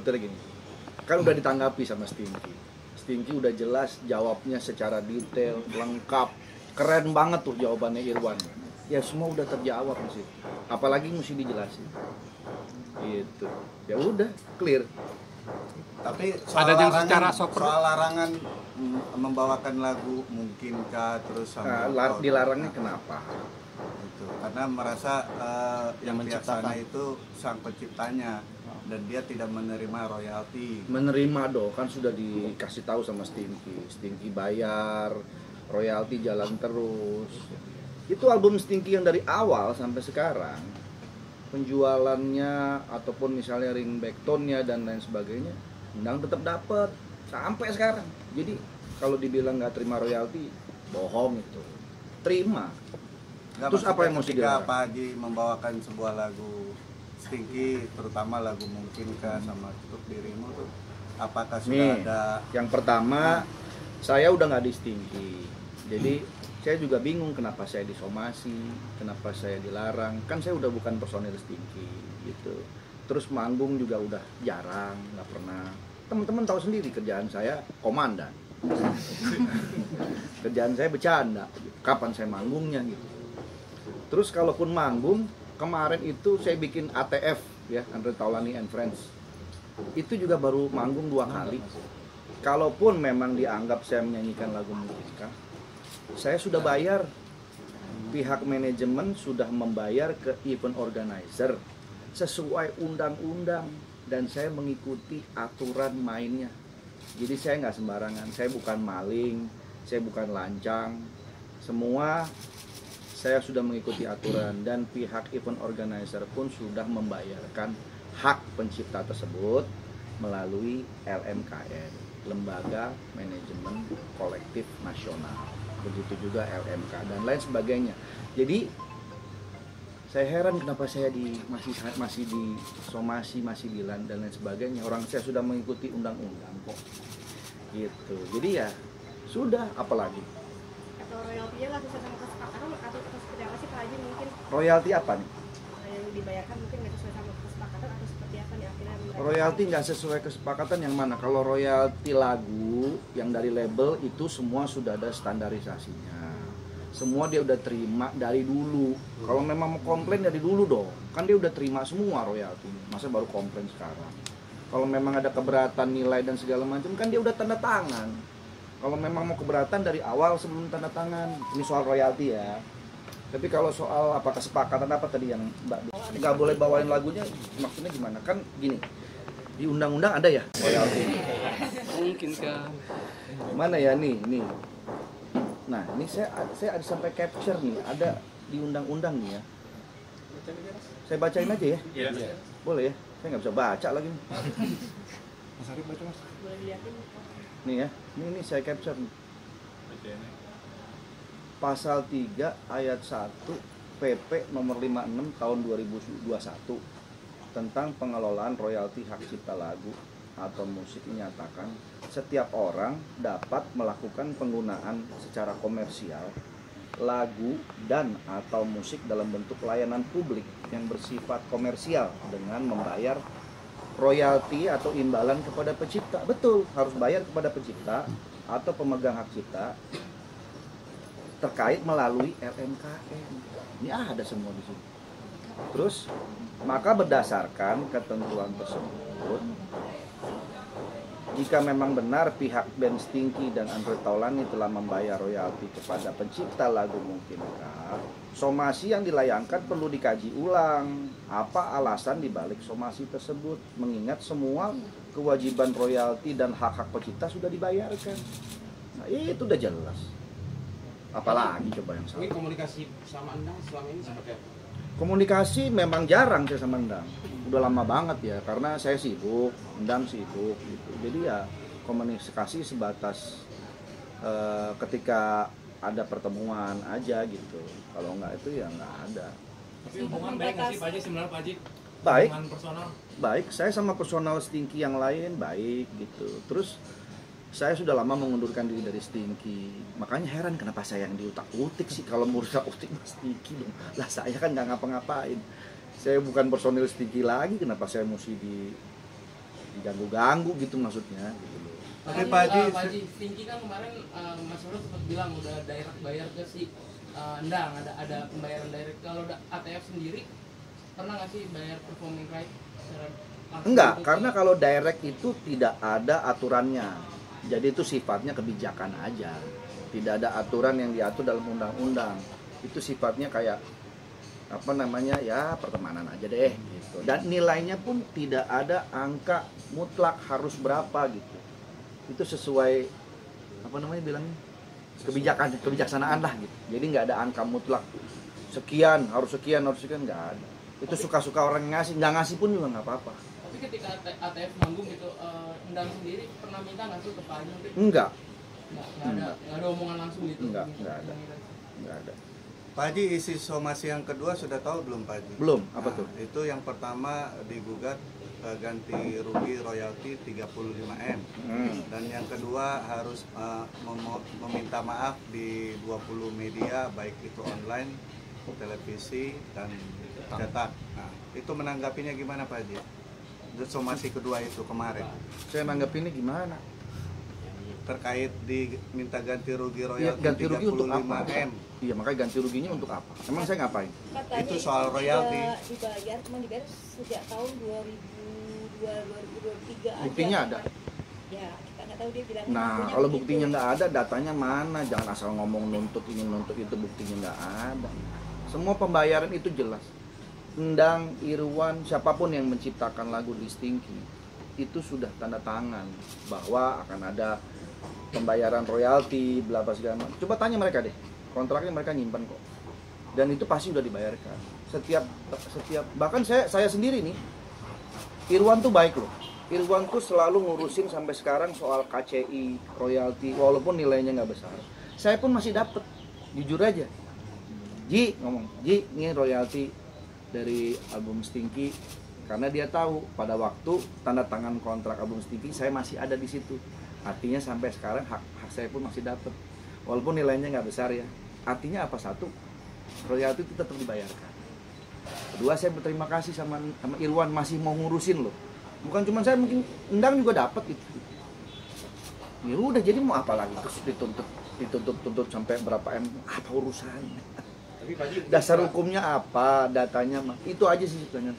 sebetulnya gini, kan udah ditanggapi sama Stinky. Stinky udah jelas jawabnya secara detail, lengkap, keren banget tuh jawabannya Irwan. Ya semua udah terjawab sih, apalagi mesti dijelasin. Gitu. Ya udah, clear. Tapi ada yang secara soal larangan membawakan lagu mungkinkah terus sama dilarangnya kenapa? Itu karena merasa yang pihak sana itu sang penciptanya dan dia tidak menerima royalti. Menerima dong, kan sudah dikasih tahu sama Stinky. Stinky bayar, royalti jalan terus. Itu album Stinky yang dari awal sampai sekarang, penjualannya ataupun misalnya ringback tone-nya dan lain sebagainya, Undang tetap dapat sampai sekarang. Jadi kalau dibilang nggak terima royalti, bohong itu. Terima. Terus apa yang mau dilarang? Pak Haji membawakan sebuah lagu Stinky, terutama lagu Mungkinkah sama Tutup Dirimu tuh, apakah sudah ada? Yang pertama, saya udah nggak di Stinky, jadi saya juga bingung kenapa saya disomasi, kenapa saya dilarang. Kan saya udah bukan personil Stinky gitu. Terus manggung juga udah jarang, nggak pernah. Teman-teman tahu sendiri kerjaan saya komandan. Kerjaan saya bercanda. Kapan saya manggungnya gitu. Terus kalaupun manggung, kemarin itu saya bikin ATF ya, Andre Taulani and Friends. Itu juga baru manggung 2 kali. Kalaupun memang dianggap saya menyanyikan lagu Mungkinkah, saya sudah bayar. Pihak manajemen sudah membayar ke event organizer sesuai undang-undang dan saya mengikuti aturan mainnya. Jadi saya nggak sembarangan, saya bukan maling, saya bukan lancang. Semua saya sudah mengikuti aturan dan pihak event organizer pun sudah membayarkan hak pencipta tersebut melalui LMKN, Lembaga Manajemen Kolektif Nasional. Begitu juga LMK dan lain sebagainya. Jadi saya heran kenapa saya masih disomasi, masih dilan dan lain sebagainya. Orang saya sudah mengikuti undang-undang kok. Gitu. Jadi ya sudah, apalagi. Atau royaltinya nggak sesuai sama kesepakatan atau seperti apa sih Pak Haji mungkin? Royalti apa nih? Yang dibayarkan mungkin nggak sesuai sama kesepakatan atau seperti apa nih akhirnya? Royalti nggak sesuai kesepakatan yang mana? Kalau royalti lagu yang dari label itu semua sudah ada standarisasinya. Semua dia udah terima dari dulu. Kalau memang mau komplain dari dulu dong. Kan dia udah terima semua royalti. Masa baru komplain sekarang? Kalau memang ada keberatan nilai dan segala macam kan dia udah tanda tangan. Kalau memang mau keberatan dari awal sebelum tanda tangan. Ini soal royalti ya. Tapi kalau soal apa kesepakatan apa tadi yang Mbak nggak boleh bawain lagunya, maksudnya gimana? Kan gini, di undang-undang ada ya royalti. Mungkinkah? Mana ya nih? Nah, ini saya ada sampai capture nih, ada di undang-undang nih ya. Saya bacain aja ya. Iya. Boleh ya? Saya nggak bisa baca lagi nih. Mas Arif baca Mas. Boleh dilihatin. Nih ya, ini saya capture nih. Pasal 3 ayat 1 PP nomor 56 tahun 2021 tentang pengelolaan royalti hak cipta lagu atau musik menyatakan setiap orang dapat melakukan penggunaan secara komersial lagu dan atau musik dalam bentuk layanan publik yang bersifat komersial dengan membayar royalti atau imbalan kepada pencipta. Betul, harus bayar kepada pencipta atau pemegang hak cipta terkait melalui LMKN. Ini ada semua di sini. Terus, maka berdasarkan ketentuan tersebut, jika memang benar pihak band Stinky dan Andre Taulani telah membayar royalti kepada pencipta lagu Mungkinkah, somasi yang dilayangkan perlu dikaji ulang. Apa alasan dibalik somasi tersebut? Mengingat semua kewajiban royalti dan hak-hak pencipta sudah dibayarkan. Nah, itu udah jelas. Apalagi coba yang salah. Ini komunikasi sama Endang selama ini seperti apa? Komunikasi memang jarang saya sama Endang. Udah lama banget ya, karena saya sibuk, Endang sibuk gitu. Jadi ya komunikasi sebatas ketika ada pertemuan aja gitu. Kalau enggak itu ya enggak ada. Tapi hubungan baik nggak sih Pak Haji sebenarnya Pak Haji? Baik. Hubungan personal? Baik, Saya sama personal Stinky yang lain baik gitu. Terus saya sudah lama mengundurkan diri dari Stinky. Makanya heran kenapa saya yang diutak-utik sih. Kalau mau utak-utik Stinky dong. Lah saya kan nggak ngapa-ngapain. Saya bukan personil Stinky lagi, kenapa saya mesti ganggu gitu maksudnya gitu loh. Oke, Pak Haji. Pak Haji, Stinky kan kemarin Mas Rul sempat bilang udah direct bayar ke si Endang, ada pembayaran direct. Kalau ATF sendiri pernah nggak sih bayar performing right secara langsung Enggak, gitu? karena kalau direct itu tidak ada aturannya. Jadi itu sifatnya kebijakan aja. Tidak ada aturan yang diatur dalam undang-undang. Itu sifatnya kayak apa namanya ya pertemanan aja deh gitu. Dan nilainya pun tidak ada angka mutlak harus berapa gitu. Itu sesuai apa namanya bilangnya kebijaksanaan lah gitu. Jadi nggak ada angka mutlak sekian harus sekian nggak ada. Itu suka-suka orang ngasih, nggak ngasih pun juga nggak apa-apa. Tapi ketika ATF manggung gitu, Endang sendiri pernah minta nggak sih ke Pak Haji? Enggak, Nggak ada omongan langsung gitu? Nggak ada. Nggak ada. Pak Haji, isi somasi yang kedua sudah tahu belum Pak Haji? Belum, apa Nah, tuh? Itu yang pertama digugat ganti rugi royalti 35M. Dan yang kedua harus meminta maaf di 20 media baik itu online, televisi dan cetak. Nah, itu menanggapinya gimana Pak Haji? Somasi kedua itu kemarin Saya nanggepinnya gimana? terkait diminta ganti rugi Iya, royalti ganti rugi untuk apa? 35M. Iya, makanya ganti ruginya untuk apa? Emang saya ngapain? Katanya Itu soal royalti. dibayar, cuma dibayar sejak tahun 2023 aja. Buktinya ada? Ya, kita nggak tahu dia bilang. Nah, kalau buktinya nggak ada, datanya mana? Jangan asal ngomong nuntut ini nuntut itu, buktinya nggak ada. Semua pembayaran itu jelas. Endang, Irwan, siapapun yang menciptakan lagu di Stinky itu sudah tanda tangan bahwa akan ada pembayaran royalti, bla bla segala macam. Coba tanya mereka deh, kontraknya mereka nyimpan kok. Dan itu pasti udah dibayarkan. Setiap bahkan saya sendiri nih, Irwan tuh baik loh. Irwan tuh selalu ngurusin sampai sekarang soal KCI, royalti, walaupun nilainya nggak besar. Saya pun masih dapet, jujur aja. Ji ngomong, Ji ini royalti dari album Stinky, karena dia tahu pada waktu tanda tangan kontrak album Stinky saya masih ada di situ. Artinya sampai sekarang hak saya pun masih dapat, walaupun nilainya nggak besar ya. Artinya apa? Satu, royalti itu tetap dibayarkan. Kedua, saya berterima kasih sama Irwan masih mau ngurusin loh. Bukan cuma saya, mungkin Endang juga dapat itu. Ya udah, jadi mau apa lagi terus dituntut sampai berapa M? Apa urusannya? Tapi Pak Haji, Dasar hukumnya apa, datanya mah itu aja sih sebenarnya.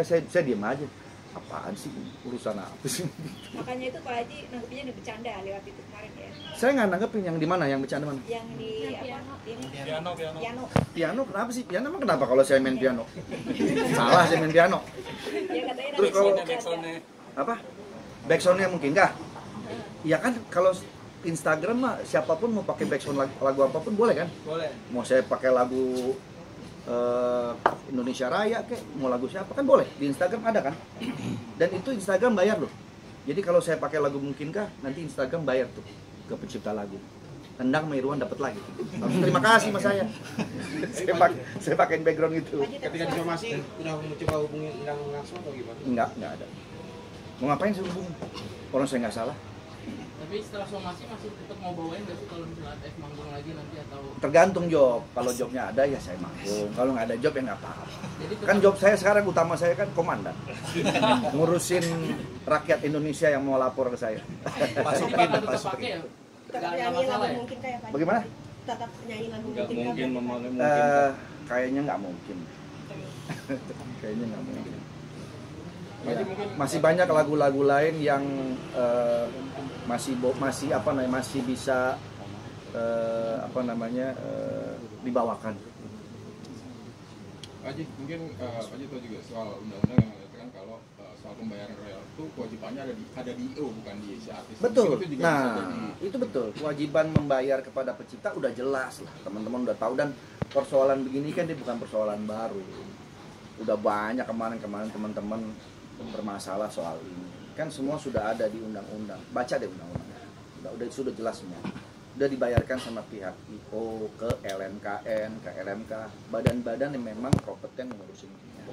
Saya diam aja. Apaan sih, urusan apa sih? Makanya itu Pak Haji nanggepinnya udah bercanda lewat itu kemarin ya. Saya nggak nanggepin yang di mana, yang bercanda mana? Yang di apa? Ini piano. piano. Piano kenapa sih? Piano emang kenapa kalau saya main piano? Salah saya main piano. Ya katanya Terus kalau- backsoundnya. Apa? Backsoundnya mungkin kah? Ya kan kalau Instagram mah siapapun mau pakai backsound lagu apapun boleh kan? Boleh. Mau saya pakai lagu Indonesia Raya kek, mau lagu siapa kan boleh, di Instagram ada kan, dan itu Instagram bayar loh. Jadi kalau saya pakai lagu Mungkinkah, nanti Instagram bayar tuh ke pencipta lagu. Endang sama Irwan dapat lagi. Terima kasih mas saya. Saya pakai background itu. Ketika disomasi udah mencoba hubungin Endang langsung atau gimana? Enggak ada. Mau ngapain saya hubungin? Orang saya nggak salah. Tapi setelah somasi masih tetap mau bawain nggak sih kalau misalnya ATF manggung lagi nanti atau? Tergantung job. Kalau jobnya ada ya saya manggung. Kalau nggak ada job ya nggak apa-apa. Jadi Kan job saya sekarang utama saya kan komandan. Ngurusin rakyat Indonesia yang mau lapor ke saya. Pasukin, tetap pasukin. pakai ya? Tetap Nggak nyanyi masalah lagu ya? mungkin kayak Pak Haji. Bagaimana? Tetap nyanyi lagu nggak mungkin mungkin kan? memakai mungkin. Kayaknya nggak mungkin. Kayaknya nggak mungkin. Ya, Masih mungkin- masih banyak lagu-lagu lain yang masih apa namanya masih bisa dibawakan. Pak Haji, mungkin Pak Haji tahu juga soal undang-undang yang mengatakan kalau soal pembayaran royal itu kewajibannya ada di IO bukan di si artis. Betul. Mungkin itu juga bisa Nah, jadi- itu betul. Kewajiban membayar kepada pencipta udah jelas lah. Teman-teman udah tahu, dan persoalan begini kan dia bukan persoalan baru. Udah banyak kemarin-kemarin teman-teman bermasalah soal ini. Kan semua sudah ada di undang-undang. Baca deh undang-undangnya. Sudah jelas semua. Udah dibayarkan sama pihak IO ke LMKN, ke LMK, badan-badan yang memang kompeten mengurusin ini.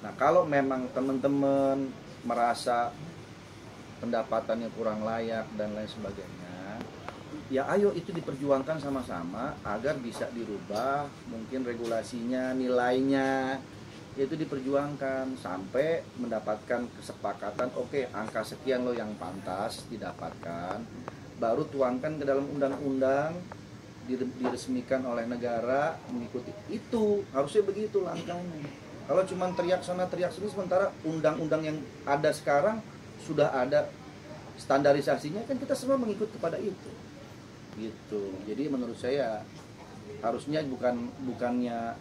Nah, kalau memang teman-teman merasa pendapatannya kurang layak dan lain sebagainya, ya ayo itu diperjuangkan sama-sama agar bisa dirubah, mungkin regulasinya, nilainya, yaitu diperjuangkan sampai mendapatkan kesepakatan, oke, angka sekian loh yang pantas didapatkan, baru tuangkan ke dalam undang-undang, diresmikan oleh negara, mengikuti itu. Harusnya begitu langkahnya. Kalau cuma teriak sana teriak sini, sementara undang-undang yang ada sekarang sudah ada standarisasinya, kan kita semua mengikut kepada itu gitu. Jadi menurut saya harusnya bukannya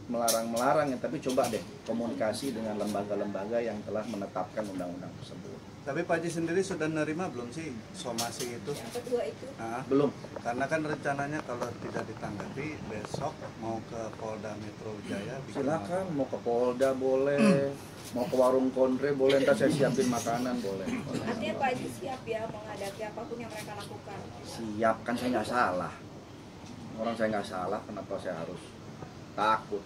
melarang-melarang ya, tapi coba deh komunikasi dengan lembaga-lembaga yang telah menetapkan undang-undang tersebut. Tapi Pak Haji sendiri sudah nerima belum sih somasi itu? Yang kedua itu. Belum. Karena kan rencananya kalau tidak ditanggapi besok mau ke Polda Metro Jaya. Silakan, mau ke Polda boleh, mau ke warung kontre boleh, ntar saya siapin makanan boleh. Artinya Pak Haji siap ya menghadapi apapun yang mereka lakukan. Siap, kan saya nggak salah. Orang saya nggak salah, kenapa saya harus takut?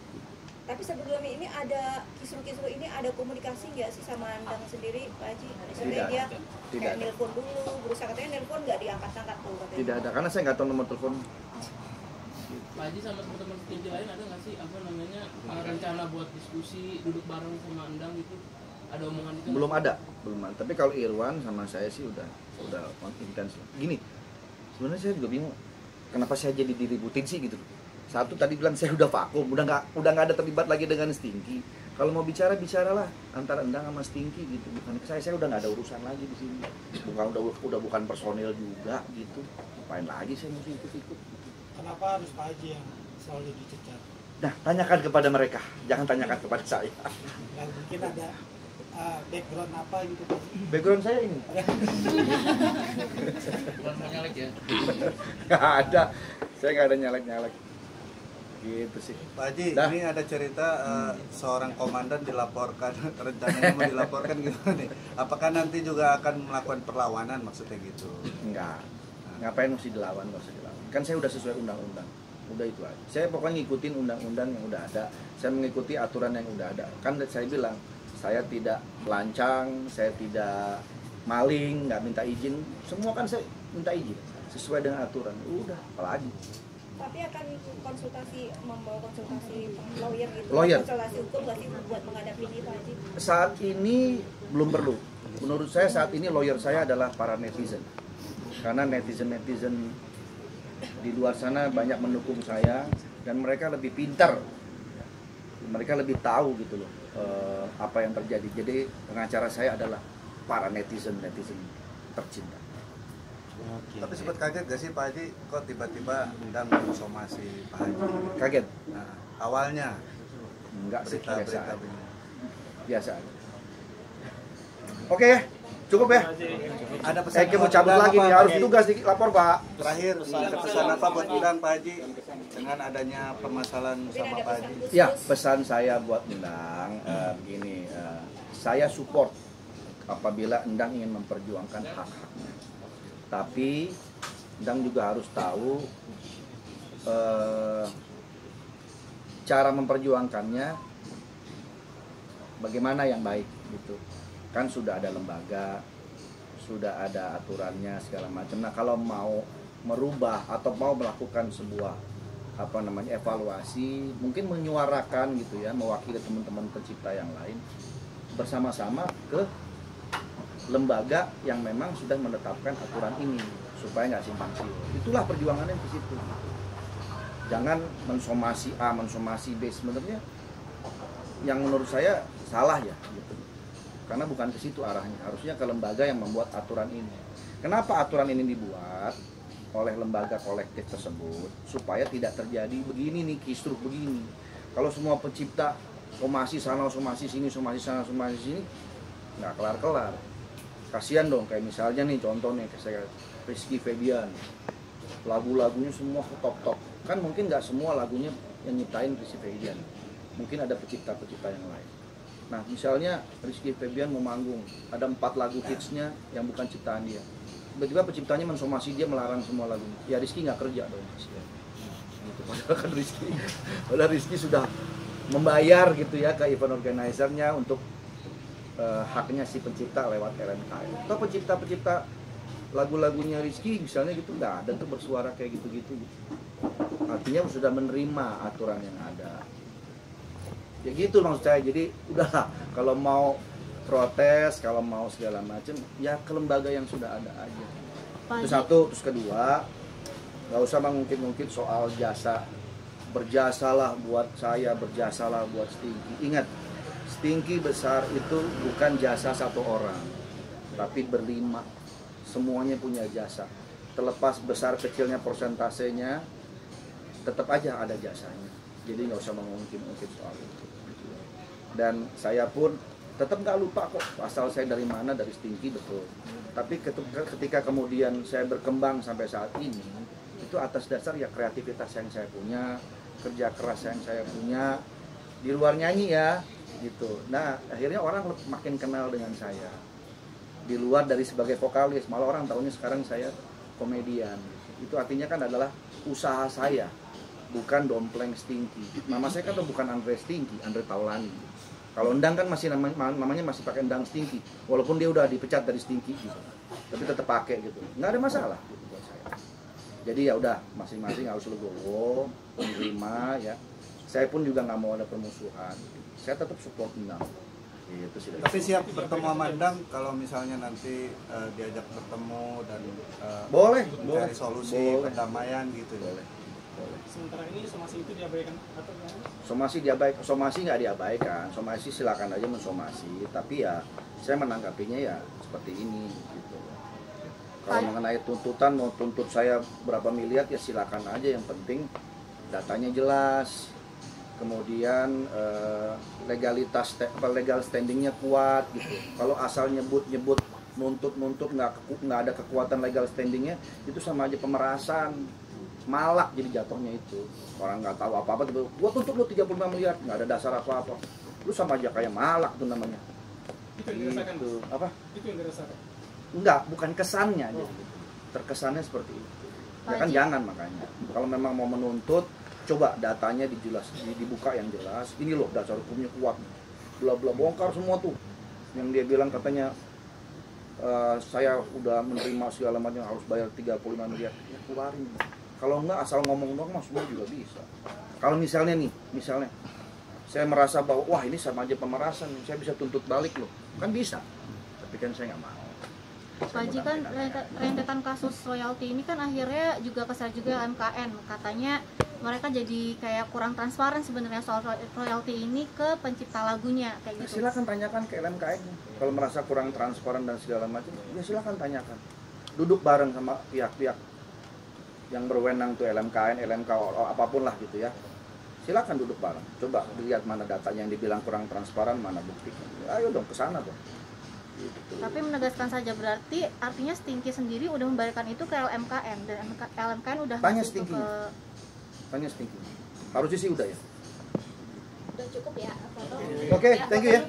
Tapi sebelum ini ada kisru-kisru ini ada komunikasi nggak sih sama Endang sendiri Pak Haji? Misalnya dia kayak nelpon dulu, berusaha katanya nelpon nggak diangkat-angkat tuh katanya. Tidak ada, karena saya nggak tahu nomor telepon. Pak Haji sama teman-teman setinggi lain ada nggak sih rencana buat diskusi, duduk bareng sama Endang gitu? Ada omongan itu? Belum ada. Tapi kalau Irwan sama saya sih udah intens. Gini, sebenarnya saya juga bingung, kenapa saya jadi diributin sih gitu. Satu tadi bilang saya udah vakum, udah nggak ada terlibat lagi dengan Stinky. Kalau mau bicara bicaralah antara Endang sama Stinky gitu. Bukan saya udah nggak ada urusan lagi di sini. Udah bukan personil juga gitu. Ngapain lagi saya mesti ikut-ikut? Kenapa harus Pak Haji yang selalu dicecar? Nah, tanyakan kepada mereka, jangan tanyakan kepada saya. Dan mungkin ada background apa gitu Pak Haji? Background saya ini Bukan mau nyalek ya? nggak ada, saya nggak ada nyalek-nyalek. Gitu sih. Pak Haji, Dah. ini ada cerita seorang komandan dilaporkan, rencananya mau dilaporkan gimana nih? Apakah nanti juga akan melakukan perlawanan maksudnya gitu? Enggak. Ngapain mesti dilawan, nggak usah dilawan. Kan saya udah sesuai undang-undang. Udah itu aja. Saya pokoknya ngikutin undang-undang yang udah ada. Saya mengikuti aturan yang udah ada. Kan saya bilang, saya tidak lancang, saya tidak maling, nggak minta izin. Semua kan saya minta izin sesuai dengan aturan. Udah, apalagi. Tapi akan membawa konsultasi lawyer gitu. Lawyer. Konsultasi hukum nggak sih buat menghadapi ini Pak Haji? Saat ini belum perlu. Menurut saya saat ini lawyer saya adalah para netizen. Karena netizen-netizen di luar sana banyak mendukung saya dan mereka lebih pintar. Mereka lebih tahu gitu loh apa yang terjadi. Jadi pengacara saya adalah para netizen-netizen tercinta. Tapi sempat kaget gak sih Pak Haji kok tiba-tiba Endang somasi Pak Haji? Kaget? Nah, awalnya Enggak sih, biasa berita-berita aja. begini. Biasa aja. Oke ya, cukup ya. Ada pesan Saya mau buat cabut Endang lagi apa, nih, Pak harus Haji? tugas lapor Pak. Terakhir, ada pesan apa buat Endang Pak Haji dengan adanya permasalahan Mungkin sama ada Pak pesan Haji? khusus. Ya, pesan saya buat Endang begini, saya support apabila Endang ingin memperjuangkan hak-haknya. Tapi Endang juga harus tahu cara memperjuangkannya bagaimana yang baik gitu. Kan sudah ada lembaga, sudah ada aturannya segala macam. Nah, kalau mau merubah atau mau melakukan sebuah evaluasi, mungkin menyuarakan gitu ya, mewakili teman-teman pencipta yang lain bersama-sama ke lembaga yang memang sudah menetapkan aturan ini supaya nggak simpang siur. Itulah perjuangannya di situ. Jangan mensomasi A, mensomasi B. Sebenarnya yang menurut saya salah ya gitu. Karena bukan ke situ arahnya. Harusnya ke lembaga yang membuat aturan ini. Kenapa aturan ini dibuat oleh lembaga kolektif tersebut? Supaya tidak terjadi begini nih, kisruh begini. Kalau semua pencipta somasi sana, somasi sini, somasi sana, somasi sini, nggak kelar-kelar. Kasihan dong, kayak misalnya nih contohnya kayak saya Rizky Febian, lagu-lagunya semua top-top. Kan mungkin nggak semua lagunya yang nyiptain Rizky Febian, mungkin ada pencipta-pencipta yang lain. Nah misalnya Rizky Febian mau manggung, ada 4 lagu hitsnya yang bukan ciptaan dia. Tiba-tiba penciptanya mensomasi dia, melarang semua lagunya. Ya Rizky nggak kerja dong. Gitu. Padahal kan Rizky sudah membayar gitu ya ke event organizer-nya untuk haknya si pencipta lewat RMKM. Atau pencipta-pencipta lagu-lagunya Rizky misalnya gitu nggak ada tuh bersuara kayak gitu-gitu. Artinya sudah menerima aturan yang ada. Ya gitu maksud saya. Jadi udahlah, kalau mau protes, kalau mau segala macam, ya ke lembaga yang sudah ada aja. Itu satu. Terus kedua, nggak usah mengungkit-ungkit soal jasa. Berjasalah buat saya, berjasalah buat Stinky. Ingat, Stinky besar itu bukan jasa satu orang, tapi berlima. Semuanya punya jasa. Terlepas besar kecilnya persentasenya, tetap aja ada jasanya. Jadi nggak usah mengungkit-ungkit soal itu. Dan saya pun tetap nggak lupa kok asal saya dari mana, dari Stinky, betul. Tapi ketika kemudian saya berkembang sampai saat ini, itu atas dasar ya kreativitas yang saya punya, kerja keras yang saya punya, di luar nyanyi ya, gitu. Nah, akhirnya orang makin kenal dengan saya. Di luar dari sebagai vokalis, malah orang tahunya sekarang saya komedian. Itu artinya kan adalah usaha saya, bukan dompleng Stinky. Nama saya kan bukan Andre Stinky, Andre Taulani. Kalau Endang kan masih namanya masih pakai Endang Stinky, walaupun dia udah dipecat dari Stinky gitu, tapi tetap pakai gitu, nggak ada masalah gitu buat saya. Jadi ya udah, masing-masing harus legowo, menerima ya. Saya pun juga nggak mau ada permusuhan, saya tetap support Endang. Gitu sih. Tapi siap bertemu sama Endang kalau misalnya nanti diajak bertemu dan boleh mencari solusi perdamaian gitu. Boleh. Sementara ini somasi itu diabaikan atau gimana? Somasi nggak diabaikan, somasi silakan aja mensomasi, tapi ya saya menanggapinya ya seperti ini gitu. Kalau mengenai tuntutan, mau tuntut saya berapa miliar ya silakan aja, yang penting datanya jelas, kemudian legal standingnya kuat gitu. Kalau asal nyebut nuntut nggak ada kekuatan legal standingnya, itu sama aja pemerasan. Malak jadi jatuhnya itu. Orang nggak tahu apa-apa, gua tuntut lu 35 miliar, nggak ada dasar apa-apa. Lu sama aja kayak malak tuh namanya. Itu yang dirasakan. Gitu. Apa? Itu yang dirasakan. Enggak, bukan kesannya aja. Terkesannya seperti itu. Ya kan jangan, makanya. Kalau memang mau menuntut, coba datanya dibuka yang jelas. Ini loh dasar hukumnya kuat. Bla-bla bongkar semua tuh. Yang dia bilang katanya saya udah menerima segala macam, harus bayar 35 miliar. Ya keluarin. Kalau enggak asal ngomong doang mah semua juga bisa. Kalau misalnya saya merasa bahwa wah ini sama aja pemerasan, saya bisa tuntut balik loh, kan bisa. Tapi kan saya nggak mau. Pak Haji, kan rentetan kasus royalti ini kan akhirnya juga kesal juga MKN, katanya mereka jadi kayak kurang transparan sebenarnya soal royalti ini ke pencipta lagunya kayak gitu. Silakan tanyakan ke LMKN. Kalau merasa kurang transparan dan segala macam, ya silakan tanyakan. Duduk bareng sama pihak-pihak yang berwenang tuh, LMKN, LMK, apapun lah gitu ya. Silakan duduk bareng. Coba lihat mana datanya yang dibilang kurang transparan, mana buktinya. Ayo dong ke sana dong. Gitu. Tapi menegaskan saja berarti artinya Stinky sendiri udah membayarkan itu ke LMKN dan LMKN udah Tanya ngasih itu Stinky. ke... Tanya Stinky. Harusnya sih udah ya. Udah cukup ya foto. Oke, thank you ya.